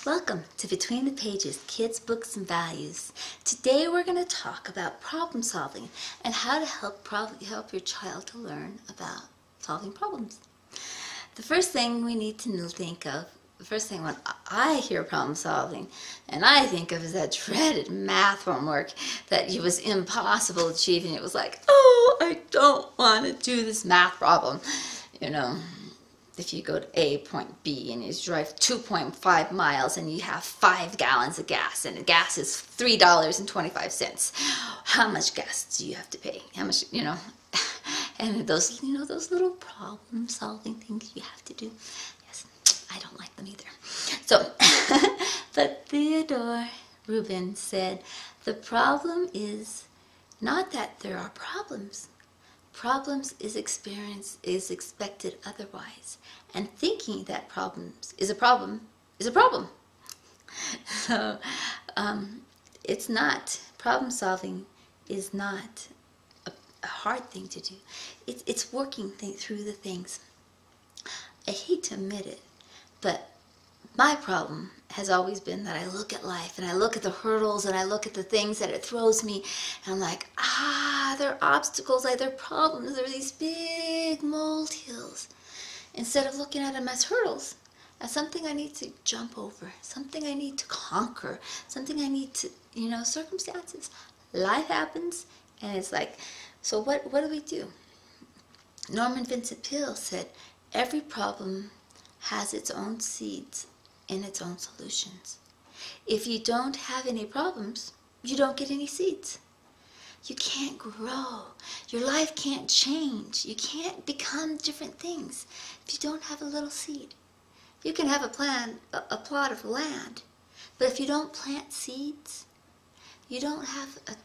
Welcome to Between the Pages, Kids, Books, and Values. Today we're going to talk about problem solving and how to help your child to learn about solving problems. The first thing we need to think of, the first thing when I hear problem solving, and I think of is that dreaded math homework that it was impossible to achieve, and it was like, oh, I don't want to do this math problem, you know. If you go to A, point B, and you drive 2.5 miles and you have 5 gallons of gas, and the gas is $3.25, how much gas do you have to pay? How much, and those, those little problem-solving things you have to do. Yes, I don't like them either. So, but Theodore Rubin said, the problem is not that there are problems. Problems is expected otherwise, and thinking that problems is a problem is a problem. So it's not, problem solving is not a hard thing to do. It's working through the things. I hate to admit it, but my problem has always been that I look at life and I look at the hurdles and I look at the things that it throws me, and I'm like, they're obstacles, they're problems, they're these big molehills. Instead of looking at them as hurdles, as something I need to jump over, something I need to conquer, something I need to, circumstances. Life happens, and it's like, so what do we do? Norman Vincent Peale said, every problem has its own seeds and its own solutions. If you don't have any problems, you don't get any seeds. You can't grow. Your life can't change. You can't become different things if you don't have a little seed. You can have a plot of land, but if you don't plant seeds, you don't have a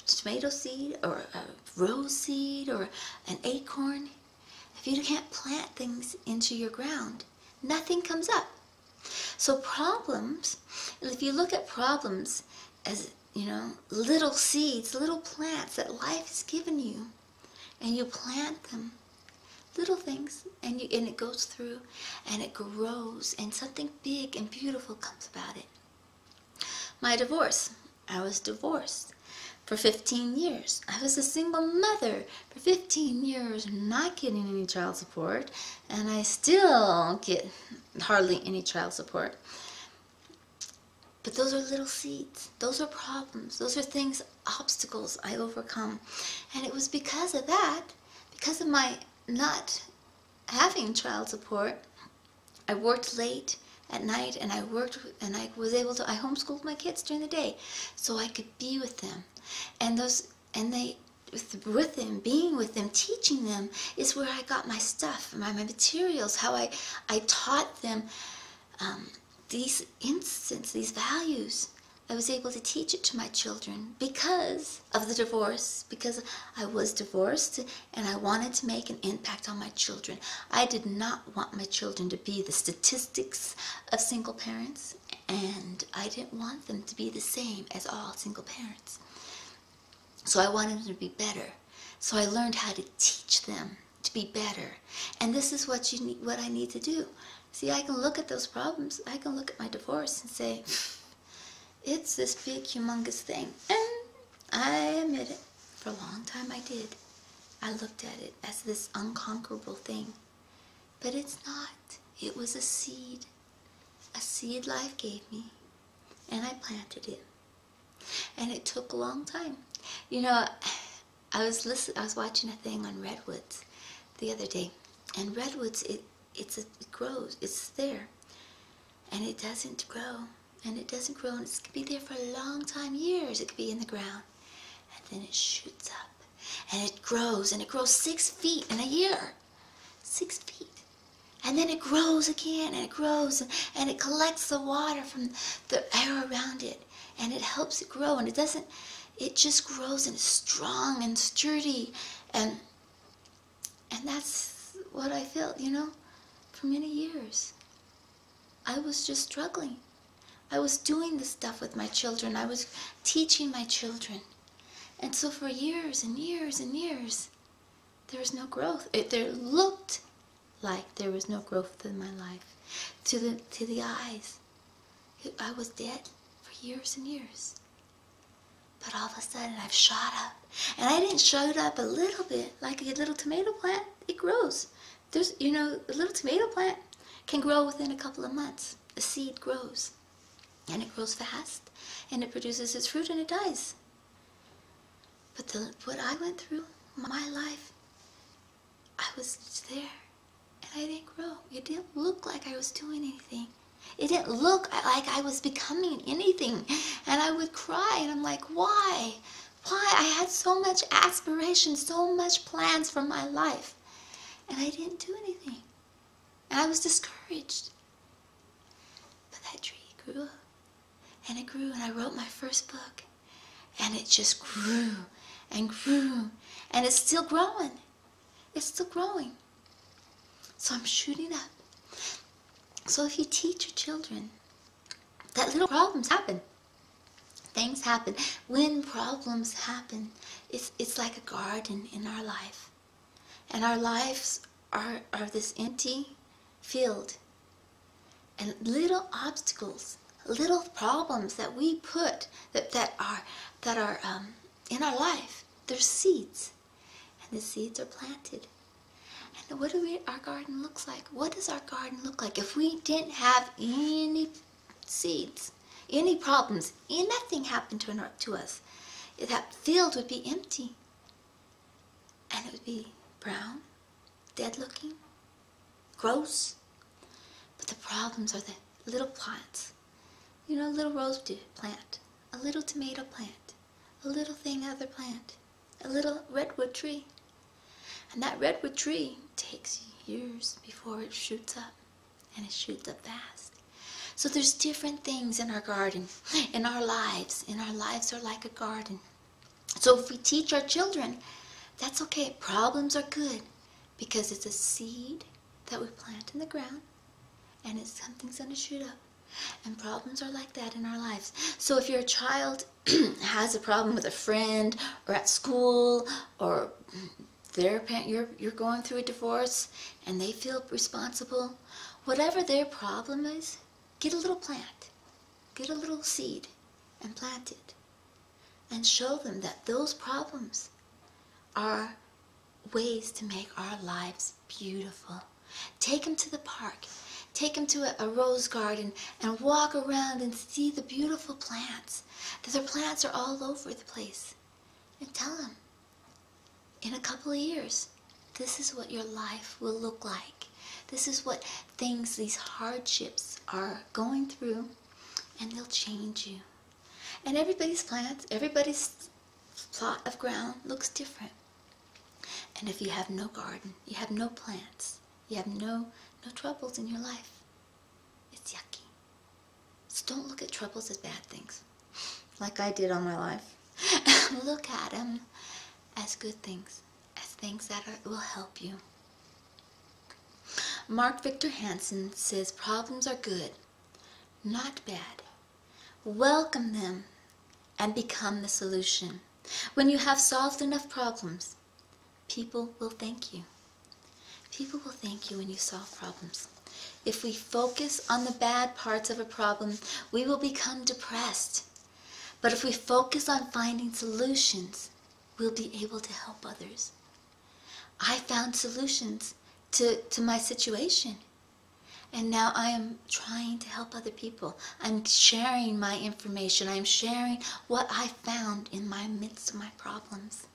tomato seed or a rose seed or an acorn. If you can't plant things into your ground, nothing comes up. So problems, if you look at problems as, little seeds, little plants that life has given you, and you plant them, little things, and it goes through, and it grows, and something big and beautiful comes about it. My divorce, I was divorced for 15 years. I was a single mother for 15 years, not getting any child support, and I still get hardly any child support. But those are little seeds. Those are problems. Those are things, obstacles I overcome. And it was because of that, because of my not having child support, I worked late at night, and I homeschooled my kids during the day so I could be with them. Being with them, teaching them is where I got my stuff, my materials, how I taught them these values. I was able to teach it to my children because of the divorce, because I was divorced and I wanted to make an impact on my children. I did not want my children to be the statistics of single parents, and I didn't want them to be the same as all single parents. So I wanted them to be better. So I learned how to teach them to be better. And this is what I need to do. See, I can look at those problems. I can look at my divorce and say, it's this big, humongous thing. And I admit it. For a long time I did. I looked at it as this unconquerable thing. But it's not. It was a seed. A seed life gave me. And I planted it. And it took a long time. I was watching a thing on redwoods the other day. And redwoods, it grows. It's there. And it doesn't grow. And it doesn't grow, and it could be there for a long time, years. It could be in the ground. And then it shoots up. And it grows 6 feet in a year. 6 feet. And then it grows again, and it grows, and it collects the water from the air around it. And it helps it grow, and it just grows, and it's strong and sturdy. And that's what I felt, for many years. I was just struggling. I was doing this stuff with my children. I was teaching my children. And so for years and years and years, there was no growth. There looked like there was no growth in my life. To the eyes. I was dead for years and years. But all of a sudden I've shot up. And I didn't shoot up a little bit like a little tomato plant. It grows. There's, a little tomato plant can grow within a couple of months. A seed grows. And it grows fast. And it produces its fruit and it dies. But what I went through, my life, I was there. And I didn't grow. It didn't look like I was doing anything. It didn't look like I was becoming anything. And I would cry and I'm like, why? Why? I had so much aspiration, so much plans for my life. And I didn't do anything. And I was discouraged. But that tree grew up. And it grew and I wrote my first book. And it just grew and grew. And it's still growing. It's still growing. So I'm shooting up. So if you teach your children that little problems happen, things happen. When problems happen, it's like a garden in our life. And our lives are this empty field. And little obstacles, little problems that we put that are in our life, they're seeds. And the seeds are planted. And what our garden looks like? What does our garden look like? If we didn't have any seeds, any problems, nothing happened to us, that field would be empty. And it would be brown, dead looking, gross. But the problems are the little plants. A little rose plant, a little tomato plant, a little other plant, a little redwood tree. And that redwood tree takes years before it shoots up, and it shoots up fast. So there's different things in our garden, in our lives. And our lives are like a garden. So if we teach our children, that's okay. Problems are good because it's a seed that we plant in the ground, and something's going to shoot up. And problems are like that in our lives. So if your child has a problem with a friend or at school or their parent, you're going through a divorce and they feel responsible, whatever their problem is, get a little plant, get a little seed and plant it. And show them that those problems are ways to make our lives beautiful. Take them to the park. Take them to a rose garden and walk around and see the beautiful plants. That their plants are all over the place. And tell them, in a couple of years, this is what your life will look like. This is what these hardships are going through, and they'll change you. And everybody's plants, everybody's plot of ground looks different. And if you have no garden, you have no plants, you have no troubles in your life, it's yucky. So don't look at troubles as bad things, like I did on my life. Look at them as good things, as things that will help you. Mark Victor Hansen says problems are good, not bad. Welcome them and become the solution. When you have solved enough problems, people will thank you. People will thank you when you solve problems. If we focus on the bad parts of a problem, we will become depressed. But if we focus on finding solutions, we'll be able to help others. I found solutions to my situation. And now I am trying to help other people. I'm sharing my information. I'm sharing what I found in my midst of my problems.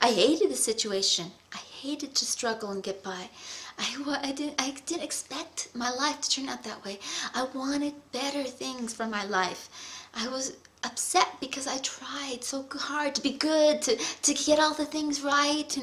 I hated the situation. I hated to struggle and get by. I didn't expect my life to turn out that way. I wanted better things for my life. I was upset because I tried so hard to be good, to get all the things right,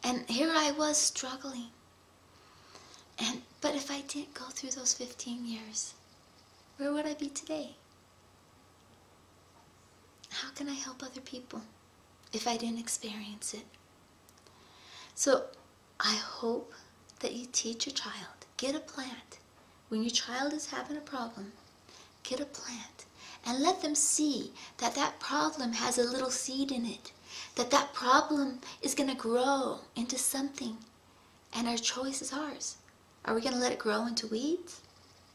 and here I was struggling. But if I didn't go through those 15 years, where would I be today? How can I help other people if I didn't experience it? So I hope that you teach your child, get a plant. When your child is having a problem, get a plant and let them see that that problem has a little seed in it, that that problem is going to grow into something, and our choice is ours. Are we going to let it grow into weeds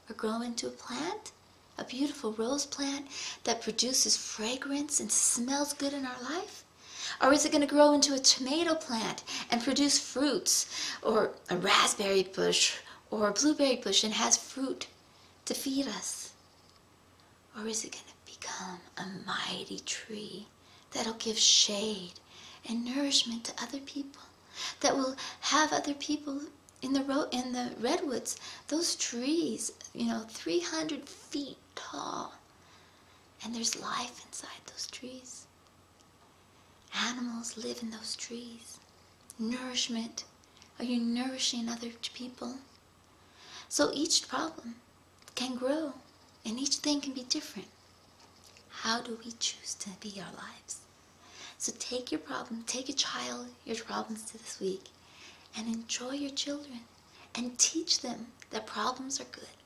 or grow into a plant a beautiful rose plant that produces fragrance and smells good in our life? Or is it going to grow into a tomato plant and produce fruits, or a raspberry bush or a blueberry bush and has fruit to feed us? Or is it going to become a mighty tree that'll give shade and nourishment to other people, that will have other people in the redwoods, those trees, 300 feet tall, and there's life inside those trees. Animals live in those trees. Nourishment. Are you nourishing other people? So each problem can grow, and each thing can be different. How do we choose to be our lives? So take your problems to this week, and enjoy your children, and teach them that problems are good.